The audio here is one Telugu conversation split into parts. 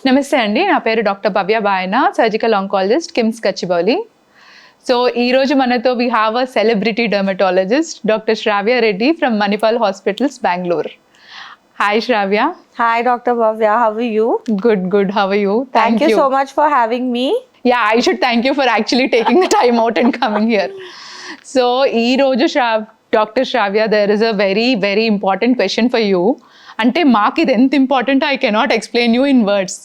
నమస్తే అండి, నా పేరు doctor Bhavya Bayana, surgical oncologist, KIMS Gachibowli. So ఈ రోజు మనతో we have a celebrity dermatologist doctor Shravya Reddy from Manipal hospitals, Bengaluru. Hi Shravya. Hi Dr. Bhavya, how are you? Good. How are you? Thank you so much for having me. Yeah, I should thank you for actually taking the time out and coming here. So ఈ రోజు doctor Shravya, there is a very important question for you. అంటే మాకు ఇది ఎంత important I cannot explain you in words.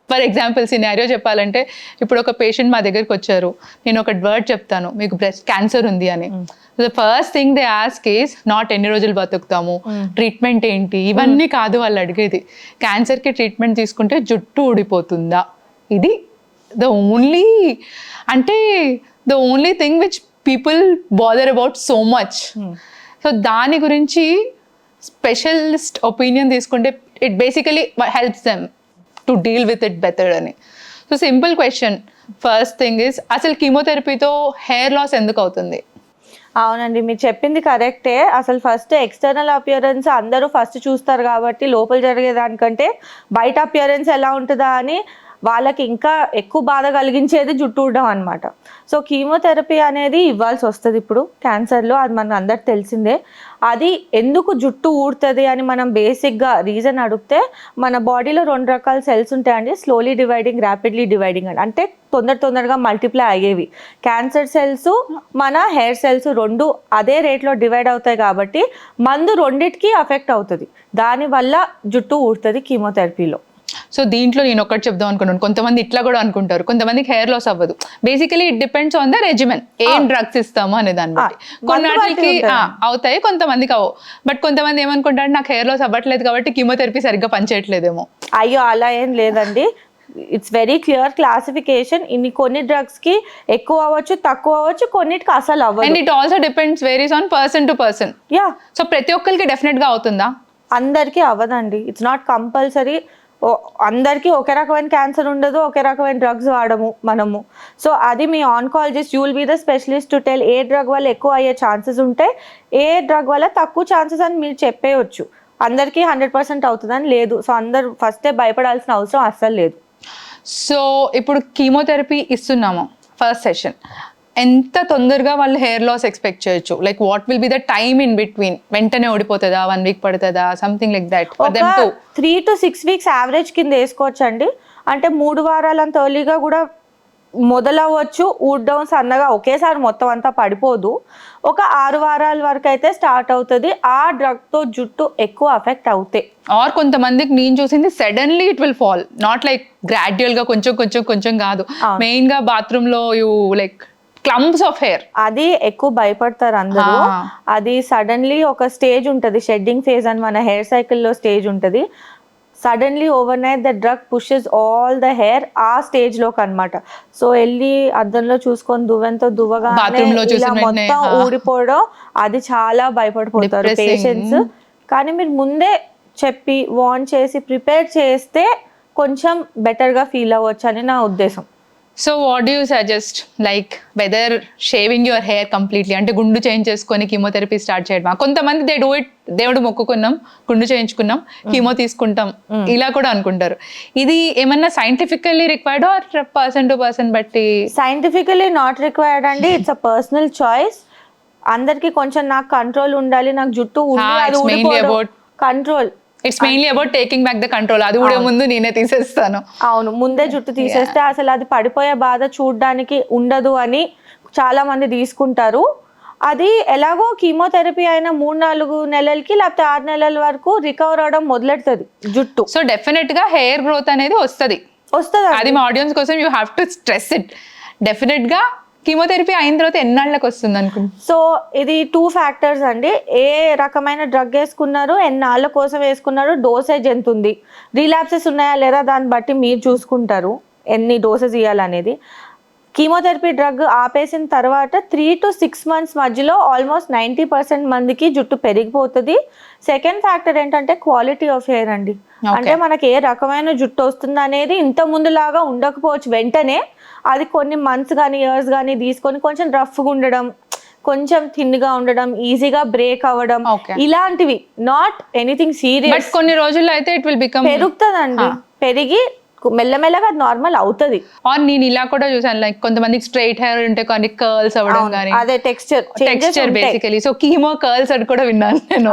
For example scenario చెప్పాలంటే, ఇప్పుడు ఒక పేషెంట్ మా దగ్గరికి వచ్చారు, నేను ఒక వర్డ్ చెప్తాను, మీకు బ్రెస్ట్ క్యాన్సర్ ఉంది అని. The first thing they ask is not ఎన్ని రోజులు బతుకుతాము, ట్రీట్మెంట్ ఏంటి, ఇవన్నీ కాదు వాళ్ళు అడిగేది. క్యాన్సర్కి ట్రీట్మెంట్ తీసుకుంటే జుట్టు ఊడిపోతుందా? ఇది the only thing which people bother about so much. So దాని గురించి స్పెషలిస్ట్ ఒపీనియన్ తీసుకుంటే it basically helps them to deal with it better అని. So simple question, first thing is, అసలు కీమోథెరపీతో హెయిర్ లాస్ ఎందుకు అవుతుంది? అవునండి, మీరు చెప్పింది కరెక్టే. అసలు ఫస్ట్ ఎక్స్టర్నల్ అపియరెన్స్ అందరూ ఫస్ట్ చూస్తారు కాబట్టి లోపల జరిగేదానికంటే బయట అపియరెన్స్ ఎలా ఉంటుందా అని వాళ్ళకి ఇంకా ఎక్కువ బాధ కలిగించేది జుట్టు ఊడడం అనమాట. సో కీమోథెరపీ అనేది ఇవ్వాల్సి వస్తుంది ఇప్పుడు క్యాన్సర్లో, అది మనకు అందరికి తెలిసిందే. అది ఎందుకు జుట్టు ఊడుతుంది అని మనం బేసిక్గా రీజన్ అడిగితే, మన బాడీలో 2 రకాల సెల్స్ ఉంటాయండి, స్లోలీ డివైడింగ్, ర్యాపిడ్లీ డివైడింగ్ అని. అంటే తొందరగా మల్టిప్లై అయ్యేవి. క్యాన్సర్ సెల్స్, మన హెయిర్ సెల్స్ 2 అదే రేట్లో డివైడ్ అవుతాయి కాబట్టి మందు రెండిటికి అఫెక్ట్ అవుతుంది. దానివల్ల జుట్టు ఊడుతుంది కీమోథెరపీలో. సో దీంట్లో నేను ఒకటి చెప్దాం అనుకున్నాను, కొంతమంది ఇట్లా కూడా అనుకుంటారు, కొంతమందికి హెయిర్ లాస్ అవ్వదు. Basically it depends on the regimen, ఏం డ్రగ్స్ ఇస్తాము అనే దాన్ని బట్టి. కొన్నిటికి అవుతాయి, కొంతమందికి అవ్వవు. బట్ కొంతమంది ఏమనుకుంటారు, నాకు హెయిర్ లాస్ అవ్వట్లేదు కాబట్టి కీమోథెరపీ సరిగ్గా పనిచేయట్లేదేమో. అయ్యో అలా ఏం లేదండి, ఇట్స్ వెరీ క్లియర్ క్లాసిఫికేషన్. కొన్ని డ్రగ్స్ కి ఎక్కువ అవ్వచ్చు, తక్కువ అవ్వచ్చు, కొన్నిటికి అసలు అవ్వదు. And it also depends varies on person to person. Yeah, so ప్రతి ఒక్కరికి డెఫినెట్ గా అవుతుందా? అందరికీ అవ్వదండి, ఇట్స్ నాట్ కంపల్సరీ. అందరికీ ఒకే రకమైన క్యాన్సర్ ఉండదు, ఒకే రకమైన డ్రగ్స్ వాడము మనము. సో అది మీ oncologist, you will be the specialist to tell ఏ డ్రగ్ వల్ల ఎక్కువ అయ్యే ఛాన్సెస్ ఉంటాయి, ఏ డ్రగ్ వల్ల తక్కువ ఛాన్సెస్ అని మీరు చెప్పేయచ్చు. అందరికీ 100% అవుతుందని లేదు. సో అందరు ఫస్టే భయపడాల్సిన అవసరం అస్సలు లేదు. సో ఇప్పుడు కీమోథెరపీ ఇస్తున్నాము ఫస్ట్ సెషన్, ఎంత తొందరగా వాళ్ళు హెయిర్ లాస్ ఎక్స్పెక్ట్ చేయొచ్చు? Like what will be the time in between? వెంటనే ఓడిపోతుందా, 1 వీక్ పడుతుందా, something like that? 3 to 6 weeks average కింద వేసుకోవచ్చు అండి. అంటే 3 వారాలు అంత ఎర్లీగా కూడా మొదలవ్వచ్చు ఊడ్డం సన్నగా, ఒకేసారి మొత్తం అంతా పడిపోదు. ఒక 6 వారాల వరకు అయితే స్టార్ట్ అవుతుంది. ఆ డ్రగ్తో జుట్టు ఎక్కువ అఫెక్ట్ అవుతాయి. ఆర్ కొంతమందికి నేను చూసింది suddenly it will fall, not like gradual గా కొంచెం కాదు. మెయిన్ గా బాత్రూమ్ లో యూ లైక్ క్లమ్స్ ఆఫ్ హెయిర్, అది ఎక్కువ భయపడతారు అందరూ. అది సడన్లీ ఒక స్టేజ్ ఉంటుంది, షెడ్డింగ్ ఫేజ్ అని మన హెయిర్ సైకిల్లో స్టేజ్ ఉంటుంది. Suddenly over night the drug pushes all the hair ఆ స్టేజ్ లోకి అనమాట. సో వెళ్ళి అద్దంలో చూసుకొని దువ్వెంతో దువ్వగా మొత్తం ఊడిపోవడం, అది చాలా భయపడిపోతారు పేషెంట్స్. కానీ మీరు ముందే చెప్పి వార్న్ చేసి ప్రిపేర్ చేస్తే కొంచెం బెటర్గా ఫీల్ అవ్వచ్చు అని నా ఉద్దేశం. So what do you suggest, like whether shaving your hair completely, అంటే గుండు చేంజ్ చేసుకొని కీమోథెరపీ స్టార్ట్ చేయడం? కొంతమంది దే డూ ఇట్, దేవుడు మొక్కుకున్నాం, గుండు చేయించుకున్నాం, కీమో తీసుకుంటాం, ఇలా కూడా అనుకుంటారు. ఇది ఏమన్నా scientifically required or person to person బట్టి? సైంటిఫికల్లీ నాట్ రిక్వైర్డ్ అండి, ఇట్స్ అ పర్సనల్ చాయిస్. అందరికి కొంచెం నాకు కంట్రోల్ ఉండాలి, నాకు జుట్టు control, it's mainly about taking back the control. అది కూడా ముందు నేనే తీసేస్తాను. అవును, ముందే జుట్టు తీసేస్తే అసలు అది పడిపోయే బాధ చూడడానికి ఉండదు అని చాలా మంది తీసుకుంటారు. అది ఎలాగో కీమోథెరపీ అయిన 3-4 నెలలకి లేకపోతే 6 నెలల వరకు రికవర్ అవడం మొదలెడుతుంది జుట్టు. సో డెఫినెట్ గా హెయిర్ గ్రోత్ అనేది వస్తుంది. అది మా ఆడియన్స్ కోసం you have to stress it. Definite గా కీమోథెరపీ అయిన తర్వాత ఎన్నాళ్ళకి వస్తుంది అనుకుంటా? సో ఇది 2 ఫ్యాక్టర్స్ అండి. ఏ రకమైన డ్రగ్ వేసుకున్నారు, ఎన్నాళ్ళ కోసం వేసుకున్నారు, డోసేజ్ ఎంత ఉంది, రీలాప్సెస్ ఉన్నాయా లేదా, దాన్ని బట్టి మీరు చూసుకుంటారు ఎన్ని డోసెస్ ఇవ్వాలనేది. కీమోథెరపీ డ్రగ్ ఆపేసిన తర్వాత 3 to 6 months మధ్యలో ఆల్మోస్ట్ 90% మందికి జుట్టు పెరిగిపోతుంది. సెకండ్ ఫ్యాక్టర్ ఏంటంటే క్వాలిటీ ఆఫ్ హెయిర్ అండి. అంటే మనకి ఏ రకమైన జుట్టు వస్తుంది అనేది ఇంత ముందులాగా ఉండకపోవచ్చు వెంటనే. అది కొన్ని మంత్స్ కానీ ఇయర్స్ కానీ తీసుకొని కొంచెం రఫ్గా ఉండడం, కొంచెం థిన్గా ఉండడం, ఈజీగా బ్రేక్ అవ్వడం, ఇలాంటివి. Not anything serious. కొన్ని రోజుల్లో అయితే ఇట్ విల్ బికమ్ పెరుగుతుందండి. పెరిగి మెల్లమెల్లగా అది నార్మల్ అవుతుంది. ఆర్ నేను ఇలా కూడా చూసాను, లైక్ కొంతమందికి స్ట్రైట్ హెయిర్ ఉంటే కొన్ని కర్ల్స్ అవ్వడం కానీ, అదే texture basically. So chemo curls అని కూడా విన్నాను నేను.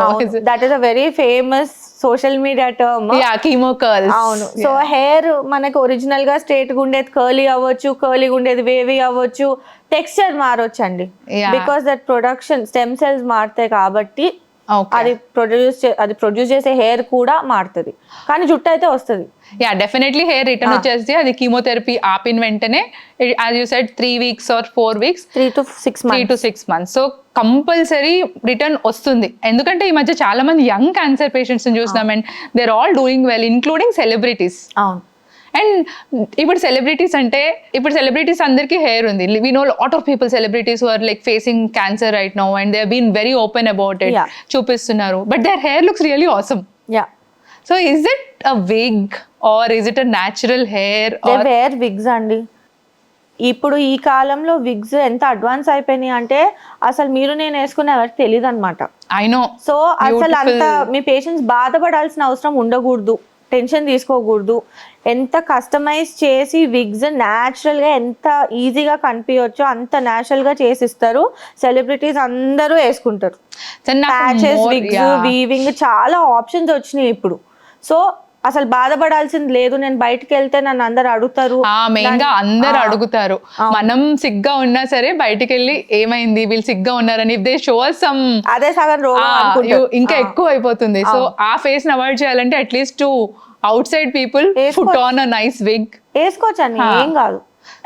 That is a very famous social media term. Chemo curls. అవును. సో హెయిర్ మనకి ఒరిజినల్ గా స్ట్రైట్ గా ఉండేది కర్లీ అవ్వచ్చు, కర్లీగా ఉండేది వేవీ అవ్వచ్చు, టెక్స్చర్ మారొచ్చు అండి. Because that production stem cells మారుతాయి కాబట్టి అది ప్రొడ్యూస్ చేసే హెయిర్ కూడా మారుతుంది, కానీ జుట్టు అయితే వస్తుంది. డెఫినెట్లీ హెయిర్ రిటర్న్ వచ్చేసి అది కీమోథెరపీ ఆపిన వెంటనే, as you said 3 weeks or 4 weeks, 3 to 6 months. So compulsory return వస్తుంది. ఎందుకంటే ఈ మధ్య చాలా మంది యంగ్ క్యాన్సర్ పేషెంట్స్ చూస్తున్నాం, and they are all doing well, including celebrities. అవును. అండ్ ఇప్పుడు సెలబ్రిటీస్ అందరికీ హెయిర్ ఉంది. We know lot of people, celebrities who are like facing cancer right now, and they have been very open about it, చూపిస్తున్నారు. But their hair looks really awesome. So is it a wig or is it a natural hair? They wear wigs అండి. ఇప్పుడు ఈ కాలంలో విగ్స్ ఎంత అడ్వాన్స్ అయిపోయినాయి అంటే అసలు మీరు నేను వేసుకునే ఎవరికి తెలియదు అనమాట. I know. సో అసలు అంత మీ పేషెంట్స్ బాధపడాల్సిన అవసరం ఉండకూడదు, టెన్షన్ తీసుకోకూడదు. ఎంత కస్టమైజ్ చేసి విగ్స్ న్యాచురల్గా ఎంత ఈజీగా కనిపించచ్చో అంత న్యాచురల్గా చేసిస్తారు. సెలబ్రిటీస్ అందరూ వేసుకుంటారు. ప్యాచెస్, విగ్స్, వీవింగ్ చాలా ఆప్షన్స్ వచ్చినాయి ఇప్పుడు. సో అసలు బాధపడాల్సింది లేదు. నేను బయటకు వెళ్తే నన్ను అందరు అడుగుతారు, మెయిన్ గా అందరు అడుగుతారు. మనం సిగ్గా ఉన్నా సరే బయటకు వెళ్ళి ఏమైంది వీళ్ళు సిగ్గా ఉన్నారని, ఇఫ్ దే షో సమ్, అదే సగం రోగం ఇంకా ఎక్కువ అయిపోతుంది. సో ఆ ఫేస్ ని అవాయిడ్ చేయాలంటే at least to out side people put on a nice wig వేసుకోవచ్చు అండి, ఏం కాదు.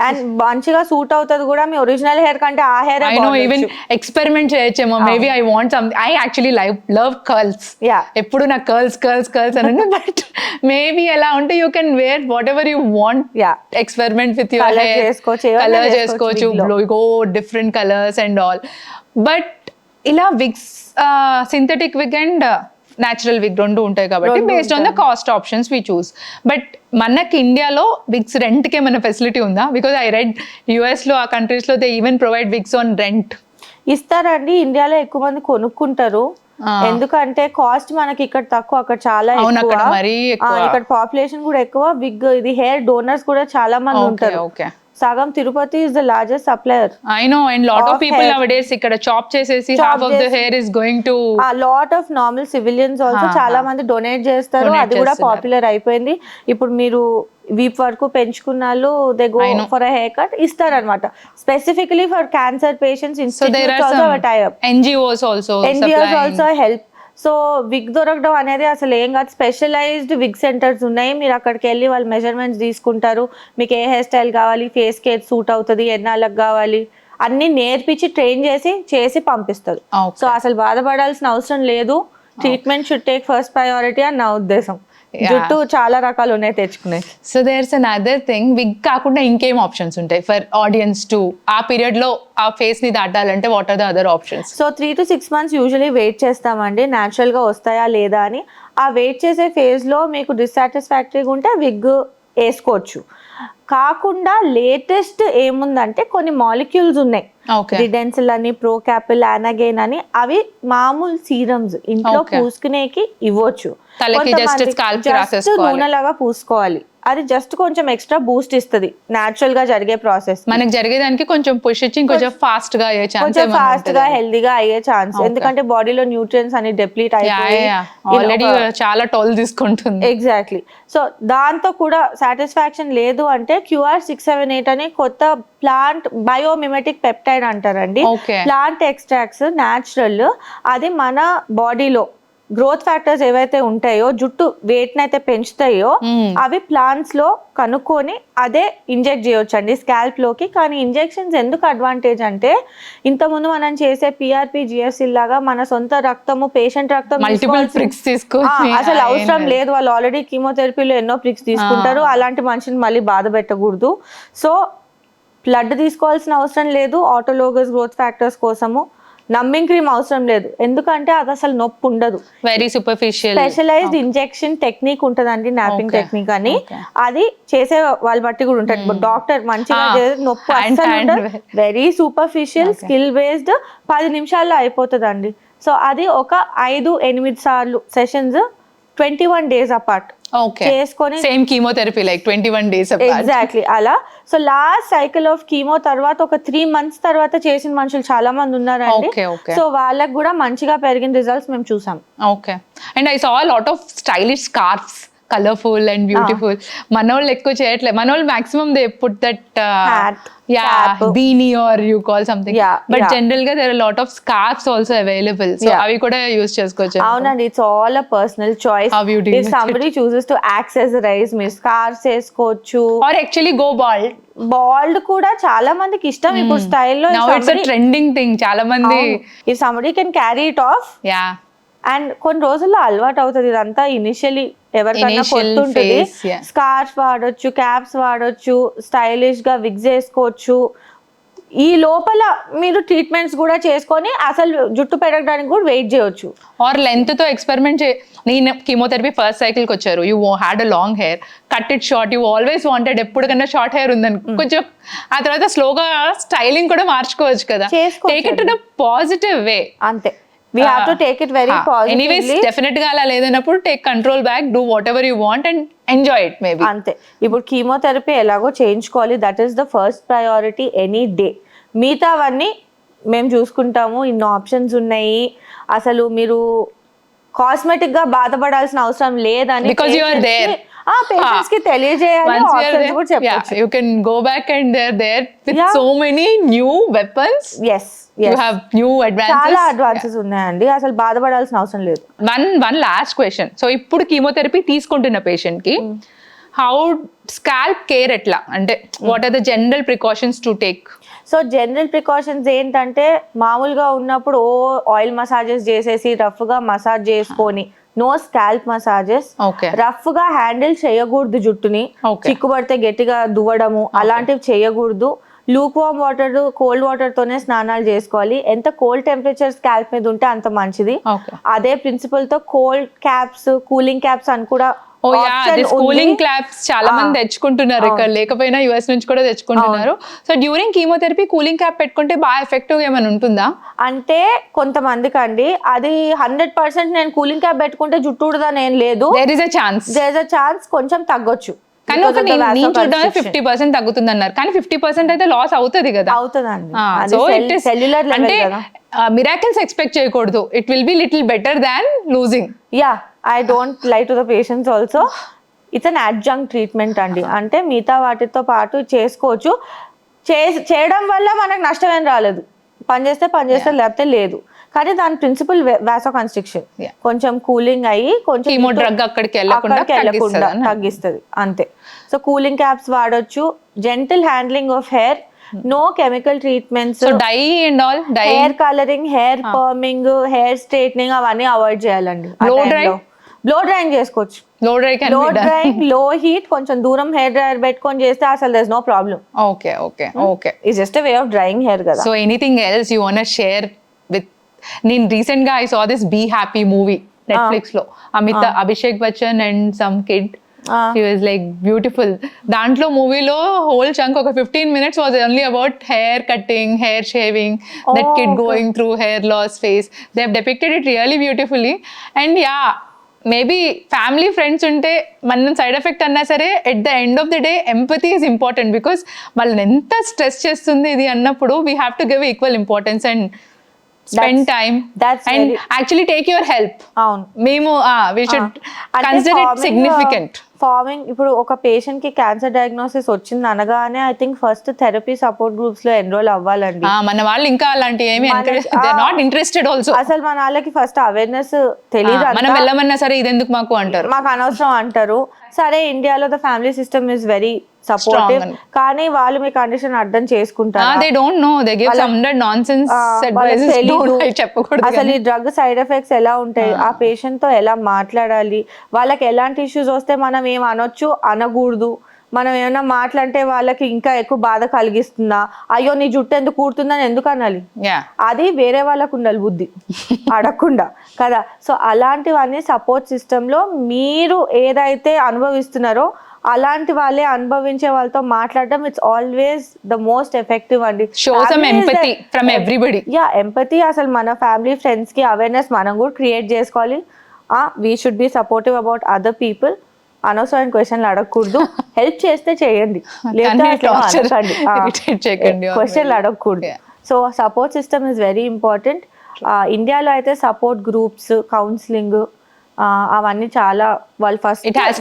అండ్ మంచిగా సూట్ అవుతుంది కూడా మీ ఒరిజినల్ హెయిర్ కంటే ఆ hair. I know, even experiment చేయొచ్చేమో. Maybe I want some, I actually love curls. ఎప్పుడు నాకు కర్ల్స్ అని. బట్ మేబీ ఎలా ఉంటే you can wear whatever you want, experiment with your hair, colour చేసుకోవచ్చు, go different colours and all. But ఇలా wigs, synthetic wig and natural wig రెండు ఉంటాయి కాబట్టి based on the cost options we choose. బట్ మనకి ఇండియాలో విగ్స్ రెంట్ కి ఏమైనా ఫెసిలిటీ ఉందా? బికాజ్ ఐ రెడ్ US లో, ఆ కంట్రీస్ లో they even provide wigs on rent. ఇస్తారండి. ఇండియాలో ఎక్కువ మంది కొనుక్కుంటారు, ఎందుకంటే కాస్ట్ మనకి ఇక్కడ తక్కువ, అక్కడ చాలా ఎక్కువ. ఇక్కడ పాపులేషన్ కూడా ఎక్కువ. విగ్ ఇది హెయిర్ డోనర్స్ కూడా చాలా మంది ఉంటారు. సగం Tirupati is the largest supplier. I know, and lot of people nowadays ఇక్కడ చాప్ చేసేసి half of the hair is going to a lot of normal civilians also చాలా మంది డొనేట్ చేస్తారు. అది కూడా పాపులర్ అయిపోయింది. ఇప్పుడు మీరు వీప్ వరకు పెంచుకున్న వాళ్ళు they go for a hair cut ఇస్తారనమాట, specifically for cancer patients. Institutes also tie up, NGOs also help. So wig దొరకడం అనేది అసలు ఏం కాదు. స్పెషలైజ్డ్ విగ్ సెంటర్స్ ఉన్నాయి, మీరు అక్కడికి వెళ్ళి వాళ్ళు మెజర్మెంట్స్ తీసుకుంటారు. మీకు ఏ హెయిర్ స్టైల్ కావాలి, ఫేస్కి ఏది సూట్ అవుతుంది, ఎన్నాళ్ళకి కావాలి అన్ని నేర్పించి ట్రైన్ చేసి పంపిస్తారు. సో అసలు బాధపడాల్సిన అవసరం లేదు. Treatment should take first priority అని నా ఉద్దేశం. జుట్టు చాలా రకాలు ఉన్నాయి తెచ్చుకున్నాయి. So there's another thing, wig కాకుండా ఇంకేం ఆప్షన్స్ ఉంటాయి ఫర్ ఆడియన్స్ టు ఆ పీరియడ్ లో ఆ ఫేస్ ని దాటాలంటే? What are the other options? So 3 to 6 months usually wait చేస్తామండి, న్యాచురల్ గా వస్తాయా లేదా అని. ఆ వెయిట్ చేసే ఫేజ్ లో మీకు డిస్సాటిస్ఫాక్టరీగా ఉంటే విగ్ వేసుకోవచ్చు. కాకుండా లేటెస్ట్ ఏముందంటే కొన్ని మాలిక్యూల్స్ ఉన్నాయి, రిడెన్సిల్ అని, ప్రోకాపిల్, అనాగైన్ అని. అవి మామూలు సీరమ్స్ ఇంట్లో పూసుకునేకి ఇవ్వచ్చు. జస్ట్ నూనెలాగా పూసుకోవాలి. అది జస్ట్ కొంచెం ఎక్స్ట్రా బూస్ట్ ఇస్తుంది న్యాచురల్ గా జరిగే ప్రాసెస్. మనకి జరిగేదానికి కొంచెం పుష్ ఇచ్చి కొంచెం ఫాస్ట్ గా అయ్యే ఛాన్స్, కొంచెం ఫాస్ట్ గా హెల్దీగా అయ్యే ఛాన్స్. ఎందుకంటే బాడీలో న్యూట్రియన్స్ అని డెప్లీట్ అయిపోయి ఆల్రెడీ చాలా టోల్ తీసుకుంటుంది. ఎగ్జాక్ట్లీ. సో దాంతో కూడా సాటిస్ఫాక్షన్ లేదు అంటే QR678 అని కొత్త ప్లాంట్ బయోమిమెటిక్ పెప్టైడ్ అంటారండి. Plant extracts natural. అది మన బాడీలో గ్రోత్ ఫ్యాక్టర్స్ ఏవైతే ఉంటాయో, జుట్టు వెయిట్ని అయితే పెంచుతాయో, అవి ప్లాంట్స్ లో కనుక్కొని అదే ఇంజెక్ట్ చేయొచ్చు అండి స్కాల్ప్ లోకి. కానీ ఇంజెక్షన్స్ ఎందుకు అడ్వాంటేజ్ అంటే, ఇంతకుముందు మనం చేసే PRP, GFC లాగా మన సొంత రక్తము, పేషెంట్ రక్తం అసలు అవసరం లేదు. వాళ్ళు ఆల్రెడీ కీమోథెరపీలో ఎన్నో ప్రిక్స్ తీసుకుంటారు. అలాంటి మనిషిని మళ్ళీ బాధ పెట్టకూడదు. సో బ్లడ్ తీసుకోవాల్సిన అవసరం లేదు ఆటోలోగస్ గ్రోత్ ఫ్యాక్టర్స్ కోసము. నమ్మింగ్ క్రీమ్ అవసరం లేదు, ఎందుకంటే అది అసలు నొప్పి ఉండదు. Very superficial specialized injection technique ఉంటదండి, నాపింగ్ టెక్నిక్ అని. అది చేసే వాళ్ళ బట్టి కూడా ఉంటుంది. డాక్టర్ మంచిగా నొప్పి అసలు ఉండదు. వెరీ సూపర్ఫిషియల్, స్కిల్ బేస్డ్, 10 నిమిషాల్లో అయిపోతుందండి. సో అది ఒక 5-8 సార్లు సెషన్స్ 21 days apart ఓకే చేసుకొని same chemotherapy like 21 days exactly అలా. So last cycle of chemo తర్వాత ఒక 3 months తర్వాత చేసిన మనుషులు చాలా మంది ఉన్నారండి. ఓకే ఓకే సో వాళ్ళకి కూడా మంచిగా పెరిగిన రిజల్ట్స్ మేము చూసాం. Okay and I saw lot of stylish scarfs colourful and beautiful. మనోళ్ళు ఎక్కువ చేయట్లేదు, మనోళ్ళు maximum they put that beanie or you call something, but general గా there are a lot of scarves also available, so అవి కూడా యూస్ చేసుకోవచ్చు. అవునండి, it's all a personal choice. If somebody chooses to accessorize మీరు స్కార్ఫ్స్ వేసుకోవచ్చు or actually go bald. Bald కూడా చాలా మందికి ఇష్టం ఇప్పుడు స్టైల్లో. Now it's a trending thing, చాలా మంది. If somebody can carry it of, and కొన్ని రోజుల్లో అలవాటు అవుతుంది. ఇదంతా ఇనిషియలీ ఎవరికైనా కొట్టుంటుంది. స్కార్ఫ్ వాడొచ్చు, క్యాప్స్ వాడొచ్చు, స్టైలిష్ గా విగ్స్ వేసుకోవచ్చు. ఈ లోపల మీరు ట్రీట్మెంట్స్ కూడా చేసుకొని అసలు జుట్టు పెరగడానికి కూడా వెయిట్ చేయొచ్చు. ఆర్ లెంత్ తో ఎక్స్పెరిమెంట్ నేను కీమోథెరపీ ఫస్ట్ సైకిల్ కి వచ్చారు, you had a long hair, cut it short, you always wanted ఎప్పటికన్నా షార్ట్ హెయిర్ ఉందని కొంచెం ఆ తర్వాత స్లోగా స్టైలింగ్ కూడా మార్చుకోవచ్చు కదా. Take it in a positive way. అంతే, we have to take it very positively. Anyways, definitely గా అలా లేదన్నప్పుడు take control back, do whatever you want and enjoy it maybe. అంతే, ఇప్పుడు కీమోథెరపీ ఎలాగో చేయించుకోవాలి, that is the first priority any day. మిగతావన్నీ మేము చూసుకుంటాము, ఇన్ని ఆప్షన్స్ ఉన్నాయి, అసలు మీరు కాస్మెటిక్ గా బాధపడాల్సిన అవసరం లేదని because you are there patients కి తెలియజేయాలి. ఆప్షన్స్ కూడా చెప్పొచ్చు. You can go back and they're there with so many new weapons. Yes, you have new advances. చాలా అడ్వాన్సెస్ ఉన్నాయండి, అసలు బాధపడాల్సిన అవసరం లేదు. One last question. సో ఇప్పుడు కీమోథెరపీ తీసుకుంటున్న పేషెంట్ కి హౌ స్కాల్ప్ కేర్ ఎట్లా, అంటే what are the general precautions to take? So general precautions ఏంటంటే మామూలుగా ఉన్నప్పుడు ఆయిల్ మసాజెస్ చేసేసి రఫ్ గా మసాజ్ చేసుకొని, నో స్కాల్ప్ మసాజెస్. రఫ్ గా హ్యాండిల్ చేయకూడదు జుట్టుని, చిక్కుబడితే గట్టిగా దువ్వడము అలాంటివి చేయకూడదు. Lukewarm water, cold water తోనే స్నానాలు చేసుకోవాలి. ఎంత కోల్డ్ టెంపరేచర్ స్కాల్ప్ మీద ఉంటే అంత మంచిది. అదే ప్రిన్సిపల్ తో కోల్డ్ క్యాప్స్, కూలింగ్ క్యాప్స్ అని కూడా కూలింగ్ క్లాప్స్ చాలా మంది తెచ్చుకుంటున్నారు, ఇక్కడ లేకపోయినా యుఎస్ నుంచి కూడా తెచ్చుకుంటున్నారు. So during chemotherapy cooling cap పెట్టుకుంటే బాగా ఎఫెక్టివ్ ఏమైనా ఉంటుందా? అంటే కొంతమందికి అండి అది 100% నేను కూలింగ్ క్యాప్ పెట్టుకుంటే జుట్టు ఊడదని ఏం లేదు. దేర్ ఇస్ అ ఛాన్స్ కొంచెం తగ్గొచ్చు. కానీ ఒక నేను చూడడం 50% తగ్గుతుంది అన్నారు, కానీ 50% అయితే లాస్ అవుతుంది కదా. అవుతుందండి. సో ఇట్ ఇస్ సెల్యులర్ అంటే మిరాకిల్స్ ఎక్స్పెక్ట్ చేయకూడదు. It will be little better than losing. Yeah, I don't lie to the patients also. It's an adjunct treatment అండి, అంటే మిగతా వాటితో పాటు చేసుకోవచ్చు. చేయడం వల్ల మనకు నష్టం ఏం రాలేదు, పని చేస్తే లేకపోతే లేదు. కానీ దాని ప్రిన్సిపల్ వాసో కన్స్ట్రిక్షన్, కొంచెం కూలింగ్ అయ్యి కొంచెం డ్రగ్ అక్కడికి వెళ్ళకుండా తగ్గిస్తుంది అంతే. సో కూలింగ్ క్యాప్స్ వాడొచ్చు. Gentle handling of hair, no chemical treatments, dye and all, hair colouring, hair perming, hair straightening అవన్నీ అవాయిడ్ చేయాలండి. బ్లో డ్రైయింగ్ చేసుకోవచ్చు. బ్లో డ్రైయింగ్, లో హీట్, కొంచెం దూరం హెయిర్ డ్రైయర్ పెట్టుకొని చేస్తే అసలు there is no problem. Okay it's just a way of drying hair కదా. So anything else you want to share with? నేను రీసెంట్ గా I saw this Be Happy movie Netflix లో, Abhishek Bachchan and some kid. He was like beautiful. దాంట్లో మూవీలో హోల్ చంక్ ఒక 15 minutes was only about hair cutting, hair shaving, that kid going through hair loss phase. They have depicted it really beautifully. And yeah, maybe family friends ఉంటే మనం సైడ్ ఎఫెక్ట్ అన్నా సరే at the end of the day empathy is important, because వాళ్ళని ఎంత స్ట్రెస్ చేస్తుంది ఇది అన్నప్పుడు we have to give equal importance and spend time and actually take your help. అవును, మేము we should consider it significant. Farming ఇప్పుడు ఒక పేషెంట్ కి క్యాన్సర్ డయాగ్నోసిస్ వచ్చింది అనగానే I think first therapy support groups లో ఎన్రోల్ అవ్వాలండి. మన వాళ్ళు ఇంకా అలాంటి ఏమి నాట్ ఇంట్రెస్టెడ్ ఆల్సో. అసలు మన వాళ్ళకి ఫస్ట్ అవేర్నెస్ తెలియదు, మనం వెళ్ళమన్నా సరే ఇది ఎందుకు మాకు అంటారు, మాకు అనవసరం అంటారు. సరే, ఇండియాలో the family system is very supportive, కానీ వాళ్ళు మీ కండిషన్ అర్థం చేసుకుంటారు. They don't know, they give some nonsense advices. చెప్పకూడదు అసలు ఈ డ్రగ్ సైడ్ ఎఫెక్ట్స్ ఎలా ఉంటాయి, ఆ పేషెంట్ తో ఎలా మాట్లాడాలి, వాళ్ళకి ఎలాంటి ఇష్యూస్ వస్తే మనం ఏం అనొచ్చు అనకూడదు, మనం ఏమైనా మాట్లాడితే వాళ్ళకి ఇంకా ఎక్కువ బాధ కలిగిస్తుందా, అయ్యో నీ జుట్టు ఎందుకు కూడుతుందని ఎందుకు అనాలి, అది వేరే వాళ్ళకు ఉండాలి బుద్ధి అడగకుండా కదా. సో అలాంటివన్నీ సపోర్ట్ సిస్టమ్ లో మీరు ఏదైతే అనుభవిస్తున్నారో అలాంటి వాళ్ళే అనుభవించే వాళ్ళతో మాట్లాడడం it's always the most effective అండి. Show some empathy from everybody. Yeah, empathy. అసలు మన ఫ్యామిలీ ఫ్రెండ్స్ కి అవేర్నెస్ మనం కూడా క్రియేట్ చేసుకోవాలి. We should be supportive about other people. అనవసరమైన క్వశ్చన్లు అడగకూడదు. హెల్ప్ చేస్తే చేయండి, క్వశ్చన్లు అడగకూడదు. So support system is very important. ఇండియాలో అయితే సపోర్ట్ గ్రూప్స్, కౌన్సిలింగ్ అవన్నీ చాలా వాళ్ళు first It has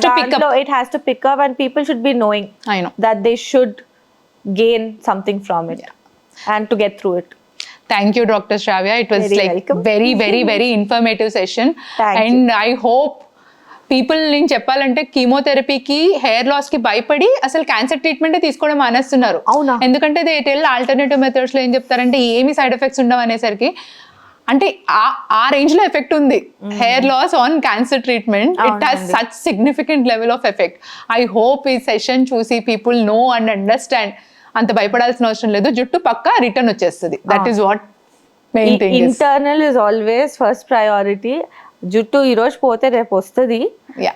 to pick up. and people should be knowing I know. that they should gain something from it and to get through it. Thank you, Dr. Shravya. It was Very like welcome. very informative session. Thank and I hope people నేను చెప్పాలంటే కీమోథెరపీకి, హెయిర్ లాస్ కి భయపడి అసలు క్యాన్సర్ ట్రీట్మెంట్ తీసుకోవడం మానేస్తున్నారు. అవునా? ఎందుకంటే దే టెల్ ఆల్టర్నేటివ్ మెథడ్స్ లో ఏం చెప్తారంటే ఏమి సైడ్ ఎఫెక్ట్స్ ఉండవు అనేసరికి, అంటే ఆ రేంజ్ లో ఎఫెక్ట్ ఉంది hair loss on cancer treatment. It has such significant level of effect. I hope ఈ సెషన్ చూసి పీపుల్ నో అండ్ అండర్స్టాండ్. అంత భయపడాల్సిన అవసరం లేదు, జుట్టు పక్కా రిటర్న్ వచ్చేస్తుంది. That is what main thing. Internal is always first priority. జుట్టు ఈరోజు పోతే రేపు వస్తుంది.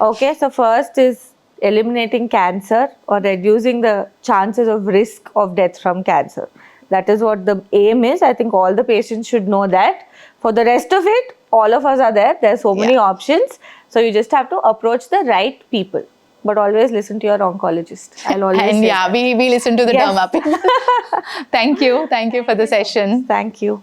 Okay, so first is eliminating cancer or reducing the chances of risk of death from cancer. That is what the aim is. I think all the patients should know that. For the rest of it, all of us are there. There are so many options. So you just have to approach the right people. But always listen to your oncologist. I'll always and say yeah, we listen to the derma people. Thank you for the session. Thank you.